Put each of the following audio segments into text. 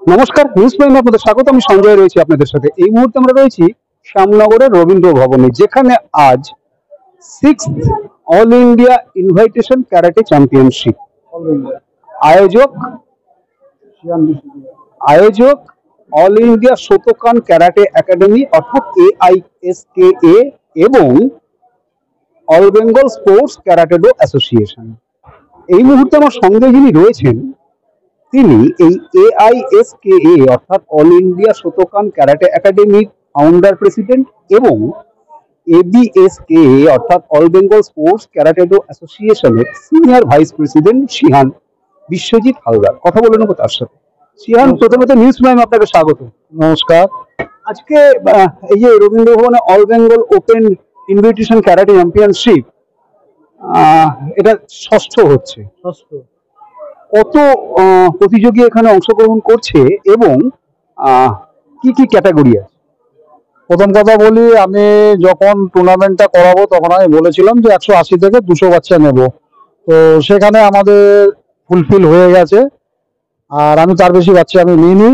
নমস্কার, নিউজ প্রাইমে আপনাদের স্বাগত। আমি সঞ্জয় রয়েছি আপনাদের সাথে। এই মুহূর্তে আমরা রয়েছি শ্যামনগরের রবীন্দ্র ভবনে, যেখানে আজ 6th all India invitation karate championship আয়োজক আয়োজক all India Shotokan karate academy অর্থাৎ AISKA এবং all Bengal sports karate-do association. এই মুহূর্তে আমার সঙ্গে যিনি রয়েছেন তিনি এই AISKA অর্থাৎ অল ইন্ডিয়া শোতোকান ক্যারাটে একাডেমির ফাউন্ডার প্রেসিডেন্ট এবং ABSKA অর্থাৎ অল বেঙ্গল স্পোর্টস ক্যারাটেডো অ্যাসোসিয়েশনের senior vice president Shihan Biswajit Haldar. কথা বলে নেবো তার সাথে। শিহান, প্রথমত নিউজ প্রাইম আপনাকে স্বাগত। নমস্কার। আজকে এই যে রবীন্দ্র ভবনে all Bengal open invitation karate championship, এটা ষষ্ঠ হচ্ছে। কত প্রতিযোগী এখানে অংশগ্রহণ করছে এবং কি কি ক্যাটাগরি আছে? প্রথম কথা বলি, আমি যখন টুর্নামেন্টটা করাবো তখন আমি বলেছিলাম যে 180 থেকে 200 বাচ্চা নেব। তো সেখানে আমাদের ফুলফিল হয়ে গেছে, আর আমি তার বেশি বাচ্চা আমি নিইনি।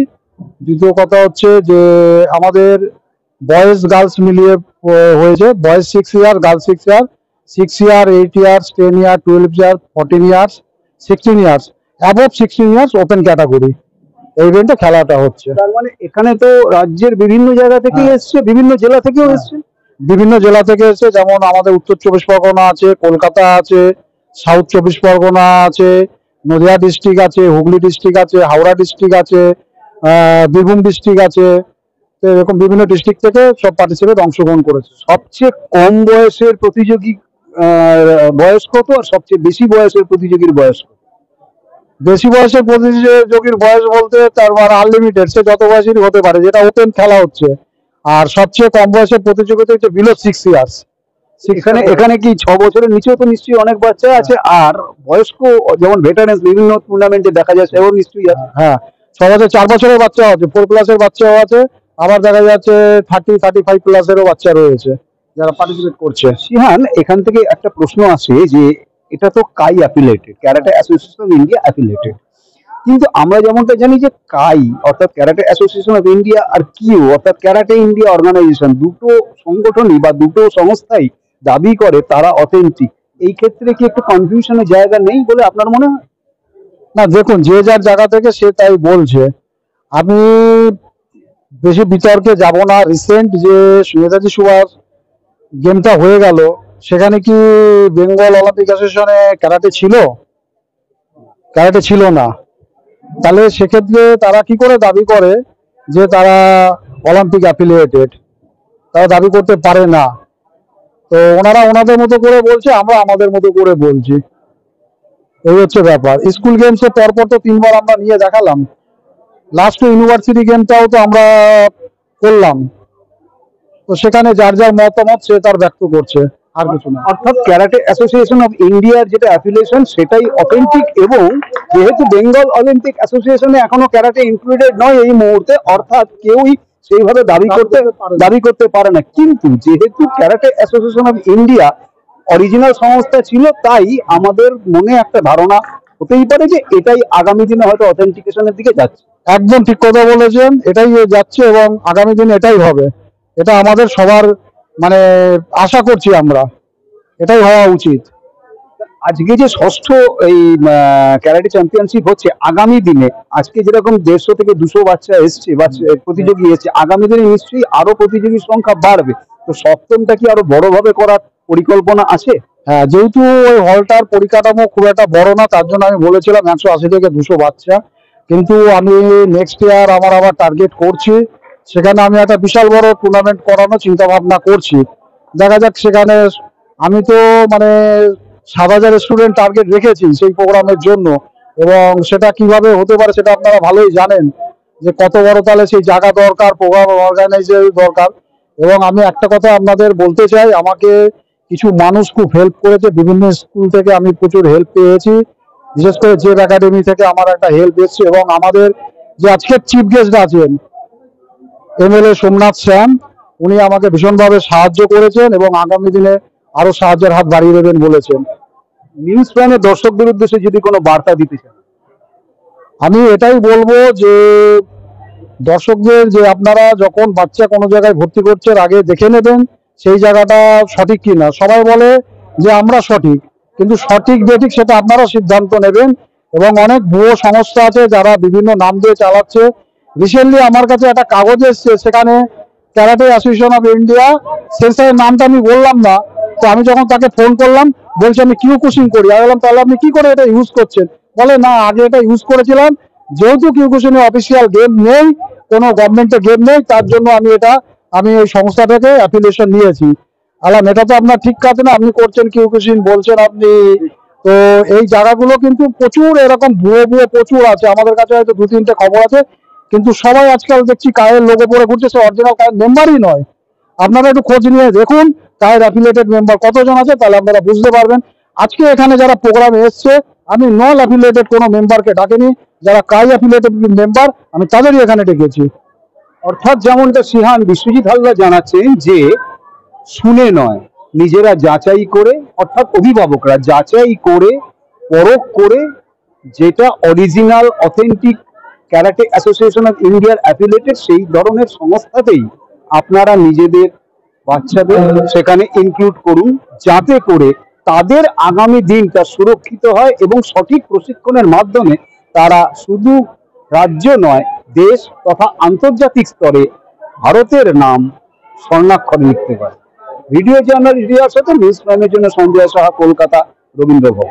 দ্বিতীয় কথা হচ্ছে যে আমাদের বয়েজ গার্লস মিলিয়ে হয়েছে। বয়েজ 6 ইয়ার, গার্লস 6 ইয়ার, 6 ইয়ার, 8 ইয়ার্স, 10 ইয়ার, 12 ইয়ার, 14 years, 16 years, above 16 years open category এই ইভেন্টে খেলাটা হচ্ছে। তার মানে এখানে তো রাজ্যের বিভিন্ন জায়গা থেকে এসছে, বিভিন্ন জেলা থেকেও এসছে। বিভিন্ন জেলা থেকে এসছে, যেমন আমাদের উত্তর 24 পরগনা আছে, কলকাতা আছে, সাউথ 24 পরগনা আছে, নদিয়া ডিস্ট্রিক্ট আছে, হুগলি ডিস্ট্রিক্ট আছে, হাওড়া ডিস্ট্রিক্ট আছে, বীরভূম ডিস্ট্রিক্ট আছে। তো এরকম বিভিন্ন ডিস্ট্রিক্ট থেকে সব পার্টিসিপেট অংশগ্রহণ করেছে। সবচেয়ে কম বয়সের প্রতিযোগী বয়স কত, আর সবচেয়ে বেশি বয়সের প্রতিযোগীর বয়স কত? বেশি বয়সের প্রতিযোগীর বয়স বলতে তার মানে আনলিমিটেড, সে যত বয়সেরই হতে পারে, যেটা ওপেন খেলা হচ্ছে। আর সবচেয়ে কম বয়সের প্রতিযোগিতা হচ্ছে বিলো 6 ইয়ার্স। এখানে কি 6 বছরের নিচেও তো নিশ্চয়ই অনেক বাচ্চা আছে, আর বয়স্ক যেমন ভেটারেন্স বিভিন্ন টুর্নামেন্টে দেখা যায় সেও নিশ্চয়ই আছে। হ্যাঁ, 6 বছর 4 বছরের বাচ্চা আছে, 4 ক্লাসের বাচ্চাও আছে, আবার দেখা যাচ্ছে 30-35 প্লাসেরও বাচ্চা রয়েছে যারা পার্টিসিপেট করছে। শিহান, এখান থেকে একটা প্রশ্ন আসে যে এটা তো KAI affiliated, karate association of India affiliated, কিন্তু আমরা যেমনটা জানি যে কাই অর্থাৎ ক্যারাটে অ্যাসোসিয়েশন অফ ইন্ডিয়া আর কিউ অর্থাৎ ক্যারাটে ইন্ডিয়া অর্গানাইজেশন, দুটো সংগঠনই বা দুটো সংস্থাই দাবি করে তারা অথেন্টিক। এই ক্ষেত্রে কি একটু কনফিউশনের জায়গা নেই বলে আপনার মনে হয়? না, দেখুন, যে যার জায়গা থেকে সে তাই বলছে। আমি বেশি বিতর্কে যাব না। রিসেন্ট যে নেতাজি সুভাষ গেমটা হয়ে গেল, সেখানে কি বেঙ্গল অলিম্পিক অ্যাসোসিয়েশনে ক্যারাটে ছিল? ক্যারাটে ছিল না। তাহলে সেক্ষেত্রে তারা কি করে দাবি করে যে তারা অলিম্পিক অ্যাফিলিয়েটেড? তারা দাবি করতে পারে না। তো ওনারা ওনাদের মতো করে বলছে, আমরা আমাদের মতো করে বলছি। এই হচ্ছে ব্যাপার। স্কুল গেমসে পরপর তো 3 বার আমরা নিয়ে দেখালাম। লাস্ট ইউনিভার্সিটি গেমটাও তো আমরা করলাম। তো সেখানে যার যার মতামত সে তার ব্যক্ত করছে, আর কিছু না। অর্থাৎ ক্যারাটে অ্যাসোসিয়েশন অফ ইন্ডিয়ার যেটা অ্যাফিলিয়েশন সেটাই অথেন্টিক, এবং যেহেতু বেঙ্গল অলিম্পিক অ্যাসোসিয়েশনে এখনো ক্যারাটে ইনক্লুডেড নয় এই মুহূর্তে, অর্থাৎ কেউই সেইভাবে দাবি করতে পারে না। কিন্তু যেহেতু karate association of India original সংস্থা ছিল, তাই আমাদের মনে একটা ধারণা হতেই পারে যে এটাই আগামী দিনে হয়তো অথেন্টিকেশনের দিকে যাচ্ছে। একদম ঠিক কথা বলেছেন, এটাই যাচ্ছে এবং আগামী দিন এটাই হবে। এটা আমাদের সবার মানে আশা করছি আমরা, এটাই হওয়া উচিত। আজকে যে ষষ্ঠ এই ক্যারাটে চ্যাম্পিয়নশিপ হচ্ছে, আগামী দিনে আজকে যেরকম 150 থেকে 200 বাচ্চা এসছে, প্রতিযোগী এসছে, আগামী দিনে নিশ্চয়ই আরো প্রতিযোগীর সংখ্যা বাড়বে। তো সপ্তমটা কি আরো বড়ভাবে করার পরিকল্পনা আছে? হ্যাঁ, যেহেতু ওই হলটার পরিকাঠামো খুব একটা বড় না, তার জন্য আমি বলেছিলাম 180 থেকে 200 বাচ্চা। কিন্তু আমি নেক্সট ইয়ার আমার আবার টার্গেট করছি, সেখানে আমি একটা বিশাল বড় টুর্নামেন্ট করানোর চিন্তা ভাবনা করছি। দেখা যাক সেখানে। আমি তো মানে 7,000 স্টুডেন্ট টার্গেট রেখেছি সেই প্রোগ্রামের জন্য, এবং সেটা কিভাবে হতে পারে সেটা আপনারা ভালোই জানেন যে কত বড় তাহলে সেই জায়গা দরকার, প্রোগ্রাম অর্গানাইজার দরকার। এবং আমি একটা কথা আপনাদের বলতে চাই, আমাকে কিছু মানুষ খুব হেল্প করেছে, বিভিন্ন স্কুল থেকে আমি প্রচুর হেল্প পেয়েছি, বিশেষ করে জেড একাডেমি থেকে আমার একটা হেল্প এসছে। এবং আমাদের যে আজকের চিফ গেস্ট আছেন MLA সোমনাথ শ্যাম, উনি আমাকে ভীষণভাবে সাহায্য করেছেন এবং আগামী দিনে আরো সাহায্যের হাত বাড়িয়ে দেবেন বলেছেন। নিউজ প্রাইমের দর্শকদের উদ্দেশ্যে যদি কোনো বার্তা দিতে চান? আমি এটাই বলবো যে দর্শকদের যে আপনারা যখন বাচ্চা কোনো জায়গায় ভর্তি করছেন আগে দেখে নেবেন সেই জায়গাটা সঠিক কিনা। সবাই বলে যে আমরা সঠিক, কিন্তু সঠিক বেঠিক সেটা আপনারা সিদ্ধান্ত নেবেন। এবং অনেক ভুয়ো সংস্থা আছে যারা বিভিন্ন নাম দিয়ে চালাচ্ছে। রিসেন্টলি আমার কাছে একটা কাগজ এসছে, সেখানে ক্যারাটে অ্যাসোসিয়েশন অফ ইন্ডিয়া, সেন্সারের নামটা আমি বললাম না। তো আমি যখন তাকে ফোন করলাম বলছে আমি কিউকুশিং করি। আমি বললাম তাহলে আপনি কি করে এটা ইউজ করছেন? বলে না, আগে এটা ইউজ করেছিলাম, যেহেতু কিউকুশিং অফিসিয়াল গেম নেই, কোনো গভর্নমেন্টের গেম নেই, তার জন্য আমি এই সংস্থা থেকে অ্যাফিলিয়েশন নিয়েছি। আলাম এটা তো আপনার ঠিক কাজ না, আপনি করছেন কিউকুশিং বলছেন আপনি। তো এই জায়গাগুলো কিন্তু প্রচুর এরকম ভুয়ো ভুয়ো প্রচুর আছে। আমাদের কাছে হয়তো 2-3টে খবর আছে, কিন্তু সবাই আজকাল দেখছি কায়ের লোগো পরে ঘুরছে, সে অরিজিনাল কায়ের মেম্বারই নয়। আপনারা একটু খোঁজ নিয়ে দেখুন কায়ের অ্যাফিলিয়েটেড মেম্বার কতজন আছে, তাহলে আপনারা বুঝতে পারবেন। আজকে এখানে যারা প্রোগ্রামে এসছে আমি নন অ্যাফিলিয়েটেড কোনো মেম্বারকে ডাকিনি, যারা কাই অ্যাফিলিয়েটেড মেম্বার আমি তাদেরই এখানে ডেকেছি। অর্থাৎ যেমনটা সিহান বিশ্বজিৎ হালদার জানাচ্ছেন যে শুনে নয়, নিজেরা যাচাই করে, অর্থাৎ অভিভাবকরা যাচাই করে পরখ করে যেটা original authentic karate association of ইন্ডিয়ার অ্যাফিলিয়েটেড সেই ধরনের সংস্থাতেই আপনারা নিজেদের বাচ্চাদের সেখানে ইনক্লুড করুন, যাতে করে তাদের আগামী দিনটা সুরক্ষিত হয় এবং সঠিক প্রশিক্ষণের মাধ্যমে তারা শুধু রাজ্য নয় দেশ তথা আন্তর্জাতিক স্তরে ভারতের নাম স্বর্ণাক্ষরে লিখতে পারে। ভিডিও জার্নালিস্ট রিয়ার সাথে নিউজ প্রাইমের জন্য সঞ্জয় সাহা, কলকাতা, রবীন্দ্র ভবন।